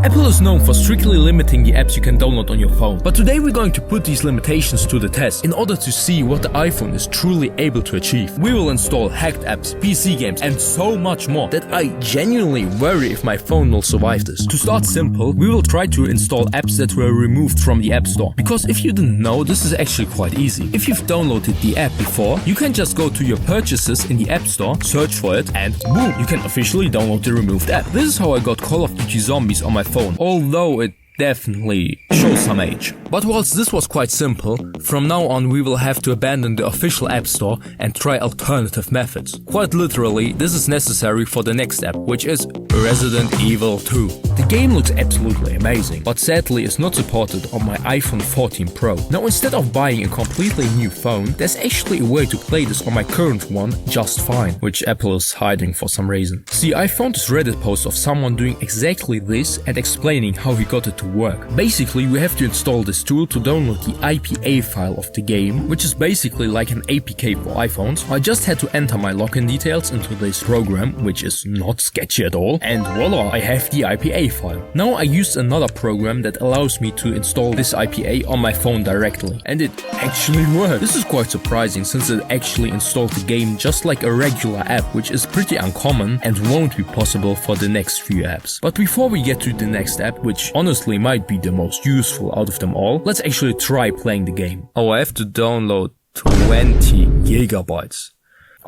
Apple is known for strictly limiting the apps you can download on your phone, but today we're going to put these limitations to the test in order to see what the iPhone is truly able to achieve. We will install hacked apps, PC games, and so much more that I genuinely worry if my phone will survive this. To start simple, we will try to install apps that were removed from the App Store, because if you didn't know, this is actually quite easy. If you've downloaded the app before, you can just go to your purchases in the App Store, search for it, and boom, you can officially download the removed app. This is how I got Call of Duty Zombies on my phone, although it definitely shows some age. But whilst this was quite simple, from now on we will have to abandon the official App Store and try alternative methods. Quite literally, this is necessary for the next app, which is Resident Evil 2. The game looks absolutely amazing, but sadly is not supported on my iPhone 14 Pro. Now, instead of buying a completely new phone, there's actually a way to play this on my current one just fine, which Apple is hiding for some reason. See, I found this Reddit post of someone doing exactly this and explaining how he got it to work. Basically, we have to install this tool to download the IPA file of the game, which is basically like an APK for iPhones. I just had to enter my login details into this program, which is not sketchy at all, and voila, I have the IPA file. Now I used another program that allows me to install this IPA on my phone directly, and it actually worked. This is quite surprising since it actually installed the game just like a regular app, which is pretty uncommon and won't be possible for the next few apps. But before we get to the next app, which honestly might be the most useful out of them all, let's actually try playing the game. Oh, I have to download 20 gigabytes.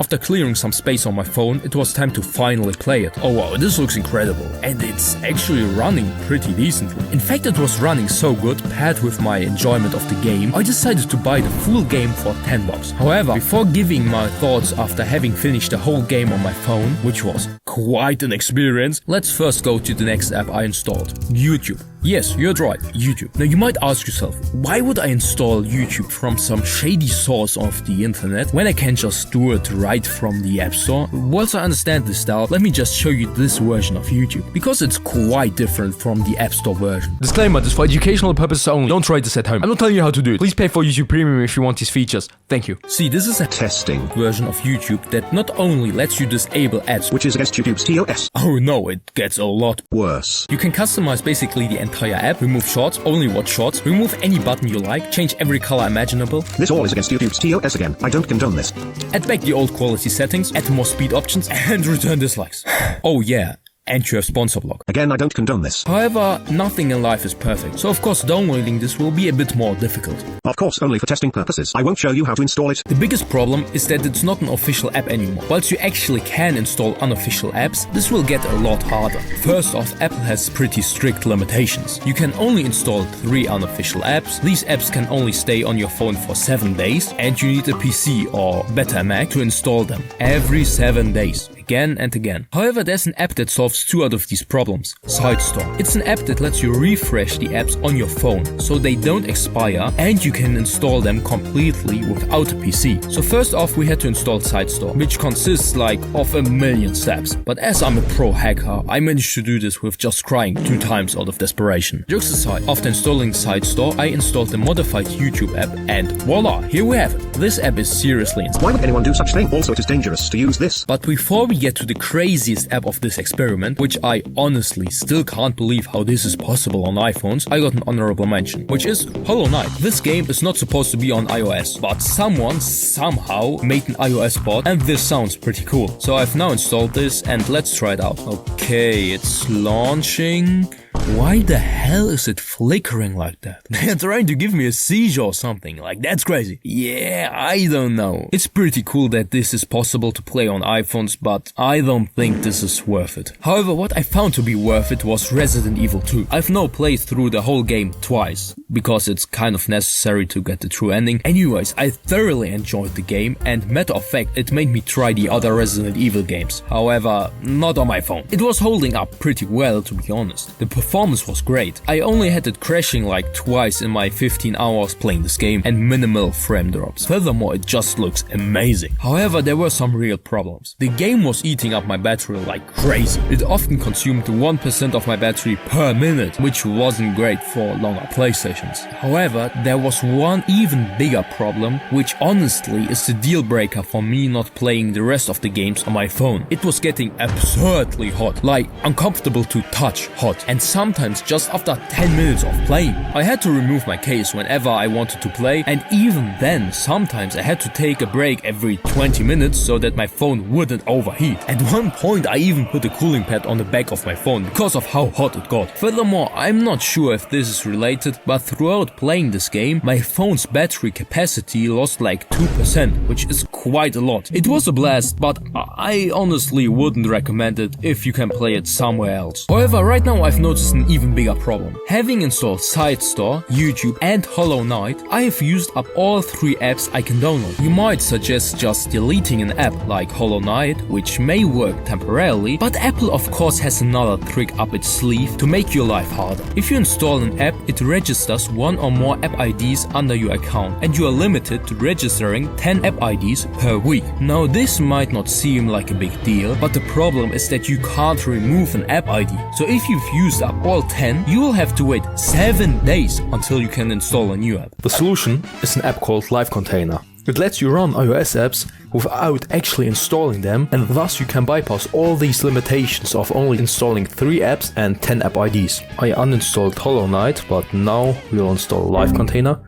After clearing some space on my phone, it was time to finally play it. Oh wow, this looks incredible, and it's actually running pretty decently. In fact, it was running so good, paired with my enjoyment of the game, I decided to buy the full game for $10. However, before giving my thoughts after having finished the whole game on my phone, which was quite an experience, let's first go to the next app I installed, YouTube. Yes, you're right, YouTube. Now you might ask yourself, why would I install YouTube from some shady source of the internet when I can just do it right from the App Store? Once I understand this style, let me just show you this version of YouTube, because it's quite different from the App Store version. Disclaimer, this is for educational purposes only. Don't try this at home. I'm not telling you how to do it. Please pay for YouTube Premium if you want these features. Thank you. See, this is a testing version of YouTube that not only lets you disable ads, which is against YouTube's TOS. Oh no, it gets a lot worse. You can customize basically the entire app, remove shorts, only watch shorts, remove any button you like, change every color imaginable. This all is against YouTube's TOS again. I don't condone this. Add back the old quality settings, add more speed options, and return dislikes. Oh yeah. And you have sponsor block. Again, I don't condone this. However, nothing in life is perfect, so of course downloading this will be a bit more difficult. Of course, only for testing purposes. I won't show you how to install it. The biggest problem is that it's not an official app anymore. Whilst you actually can install unofficial apps, this will get a lot harder. First off, Apple has pretty strict limitations. You can only install 3 unofficial apps. These apps can only stay on your phone for 7 days, and you need a PC or better Mac to install them every 7 days. Again and again. However, there's an app that solves 2 out of these problems. SideStore. It's an app that lets you refresh the apps on your phone so they don't expire and you can install them completely without a PC. So first off, we had to install SideStore, which consists of a million steps. But as I'm a pro hacker, I managed to do this with just crying 2 times out of desperation. Jokes aside, after installing SideStore, I installed the modified YouTube app and voila, here we have it. This app is seriously insane. Why would anyone do such thing? Also, it is dangerous to use this. But before we get to the craziest app of this experiment, which I honestly still can't believe how this is possible on iPhones, I got an honorable mention, which is Hollow Knight. This game is not supposed to be on iOS, but someone somehow made an iOS port and this sounds pretty cool. So I've now installed this and let's try it out. Okay, it's launching. Why the hell is it flickering like that? They're trying to give me a seizure or something, like that's crazy. Yeah, I don't know. It's pretty cool that this is possible to play on iPhones, but I don't think this is worth it. However, what I found to be worth it was Resident Evil 2. I've now played through the whole game twice, because it's kind of necessary to get the true ending. Anyways, I thoroughly enjoyed the game, and matter of fact, it made me try the other Resident Evil games. However, not on my phone. It was holding up pretty well, to be honest. The performance was great. I only had it crashing like twice in my 15 hours playing this game and minimal frame drops. Furthermore, it just looks amazing. However, there were some real problems. The game was eating up my battery like crazy. It often consumed 1% of my battery per minute, which wasn't great for longer play sessions. However, there was one even bigger problem, which honestly is the deal breaker for me not playing the rest of the games on my phone. It was getting absurdly hot, like uncomfortable to touch hot, and some sometimes just after 10 minutes of playing. I had to remove my case whenever I wanted to play, and even then sometimes I had to take a break every 20 minutes so that my phone wouldn't overheat. At one point I even put a cooling pad on the back of my phone because of how hot it got. Furthermore, I'm not sure if this is related, but throughout playing this game, my phone's battery capacity lost like 2%, which is quite a lot. It was a blast, but I honestly wouldn't recommend it if you can play it somewhere else. However, right now I've noticed an even bigger problem. Having installed SideStore, YouTube and Hollow Knight, I have used up all 3 apps I can download. You might suggest just deleting an app like Hollow Knight, which may work temporarily, but Apple of course has another trick up its sleeve to make your life harder. If you install an app, it registers 1 or more app IDs under your account, and you are limited to registering 10 app IDs per week. Now this might not seem like a big deal, but the problem is that you can't remove an app ID. So if you've used up all 10, you will have to wait 7 days until you can install a new app. The solution is an app called Live Container. It lets you run iOS apps without actually installing them, and thus you can bypass all these limitations of only installing 3 apps and 10 app IDs. I uninstalled Hollow Knight, but now we'll install Live Container.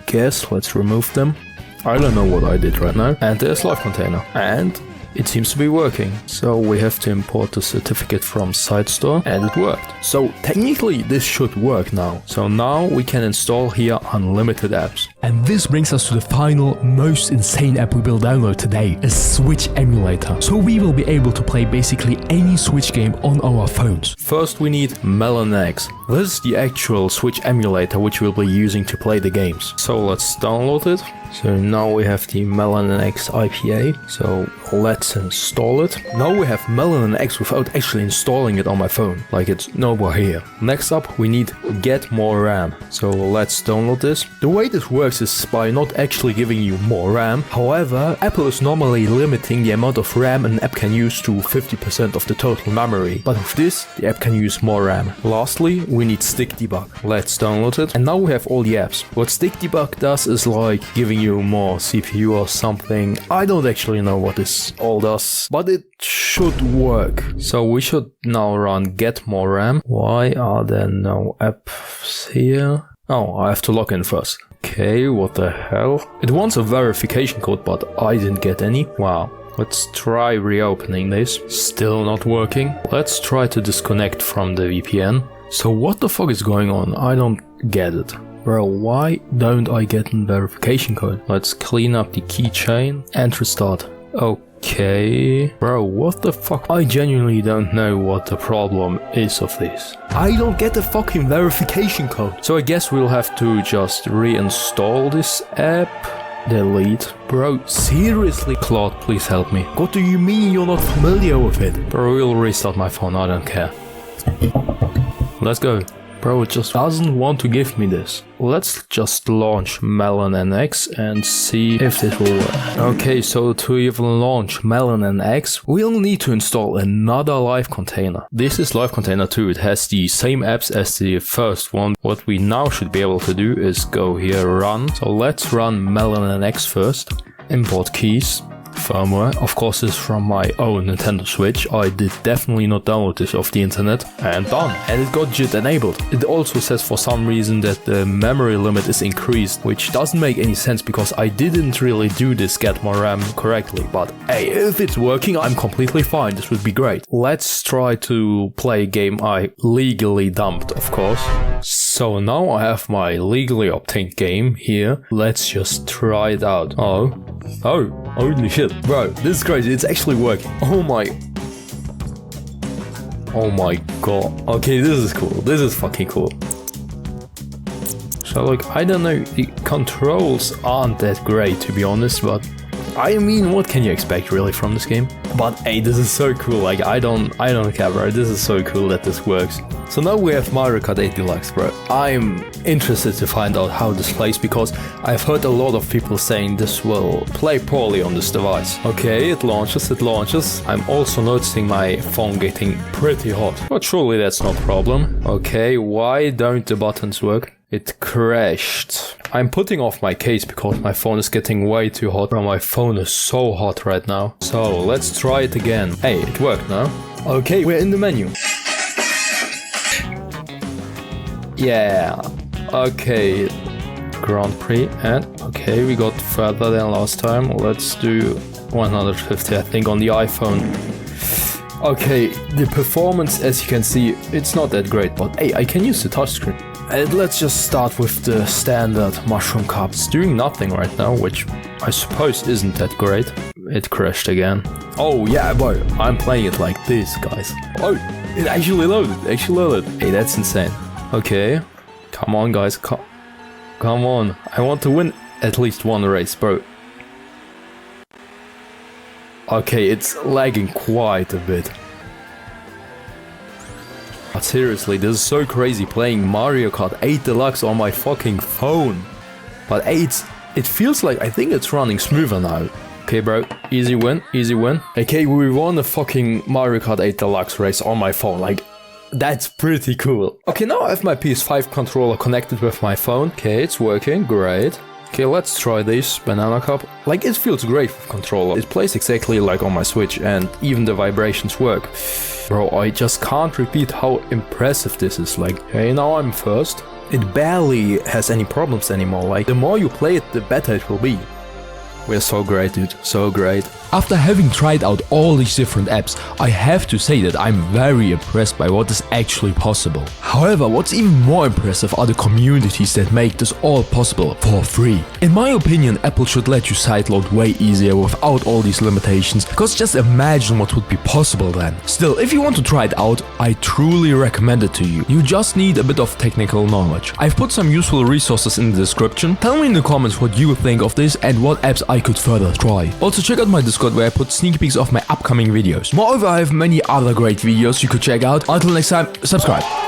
Guess, let's remove them. I don't know what I did right now. And there's Live Container. And it seems to be working. So we have to import the certificate from SideStore, and it worked. So technically this should work now. So now we can install here unlimited apps. And this brings us to the final, most insane app we will download today, a Switch emulator. So we will be able to play basically any Switch game on our phones. First we need Melon X. This is the actual Switch emulator which we'll be using to play the games. So let's download it. So now we have the Melon X IPA, so let's install it. Now we have Melon X without actually installing it on my phone, like it's nowhere here. Next up we need Get More RAM, so let's download this. The way this works is by not actually giving you more RAM. However, Apple is normally limiting the amount of RAM an app can use to 50% of the total memory, but with this the app can use more RAM. Lastly, we need Stick Debug. Let's download it, and now we have all the apps. What Stick Debug does is like giving you more CPU or something. I don't actually know what this all does, but it should work. So we should now run Get More RAM. Why are there no apps here? Oh, I have to log in first. Okay, what the hell? It wants a verification code, but I didn't get any. Wow. Let's try reopening this. Still not working. Let's try to disconnect from the VPN. So what the fuck is going on? I don't get it. Bro, why don't I get a verification code? Let's clean up the keychain and restart. Okay. Bro, what the fuck? I genuinely don't know what the problem is of this. I don't get the fucking verification code. So I guess we'll have to just reinstall this app. Delete. Bro, seriously? Claude, please help me. What do you mean you're not familiar with it? Bro, we'll restart my phone, I don't care. Let's go. Bro, it just doesn't want to give me this. Let's just launch Melon NX and see if this will work. Okay, so to even launch Melon NX, we'll need to install another Live Container. This is Live Container 2. It has the same apps as the first one. What we now should be able to do is go here, run. So let's run Melon NX first. Import keys. Firmware, of course, is from my own Nintendo Switch. I did definitely not download this off the internet, and done. And it got JIT enabled. It also says for some reason that the memory limit is increased, which doesn't make any sense because I didn't really do this Get More RAM correctly. But hey, if it's working, I'm completely fine. This would be great. Let's try to play a game I legally dumped, of course. So now I have my legally obtained game here. Let's just try it out. Oh, holy shit. Bro, this is crazy. It's actually working. Oh my god. Okay, this is cool. This is fucking cool. So like, I don't know, the controls aren't that great to be honest, but I mean, what can you expect really from this game? But hey, this is so cool. Like, I don't care, bro. This is so cool that this works. So now we have Mario Kart 8 Deluxe, bro. I'm interested to find out how this plays because I've heard a lot of people saying this will play poorly on this device. Okay, it launches. I'm also noticing my phone getting pretty hot, but surely that's no problem. Okay, why don't the buttons work? It crashed. I'm putting off my case because my phone is getting way too hot. Bro, my phone is so hot right now. So let's try it again. Hey, it worked now. Okay, we're in the menu. Yeah. Okay. Grand Prix, and okay, we got further than last time. Let's do 150, I think, on the iPhone. Okay, the performance, as you can see, it's not that great, but hey, I can use the touchscreen. And let's just start with the standard mushroom cup. It's doing nothing right now, which I suppose isn't that great. It crashed again. Oh yeah, boy, I'm playing it like this, guys. Oh, it actually loaded, Hey, that's insane. Okay, come on, guys, come on. I want to win at least one race, bro. Okay, it's lagging quite a bit. But seriously, this is so crazy playing Mario Kart 8 Deluxe on my fucking phone. But hey, it feels like I think it's running smoother now. Okay, bro, easy win, easy win. Okay, we won a fucking Mario Kart 8 Deluxe race on my phone. Like, that's pretty cool. Okay, now I have my PS5 controller connected with my phone. Okay, it's working, great. Okay, let's try this banana cup. Like, it feels great with controller. It plays exactly like on my Switch, and even the vibrations work. Bro, I just can't repeat how impressive this is. Like, okay, now I'm first. It barely has any problems anymore. Like, the more you play it, the better it will be. We're so great, dude, so great. After having tried out all these different apps, I have to say that I'm very impressed by what is actually possible. However, what's even more impressive are the communities that make this all possible for free. In my opinion, Apple should let you sideload way easier without all these limitations, because just imagine what would be possible then. Still, if you want to try it out, I truly recommend it to you. You just need a bit of technical knowledge. I've put some useful resources in the description. Tell me in the comments what you think of this and what apps I could further try. Also, check out my Discord where I put sneak peeks of my upcoming videos. Moreover, I have many other great videos you could check out. Until next time, subscribe.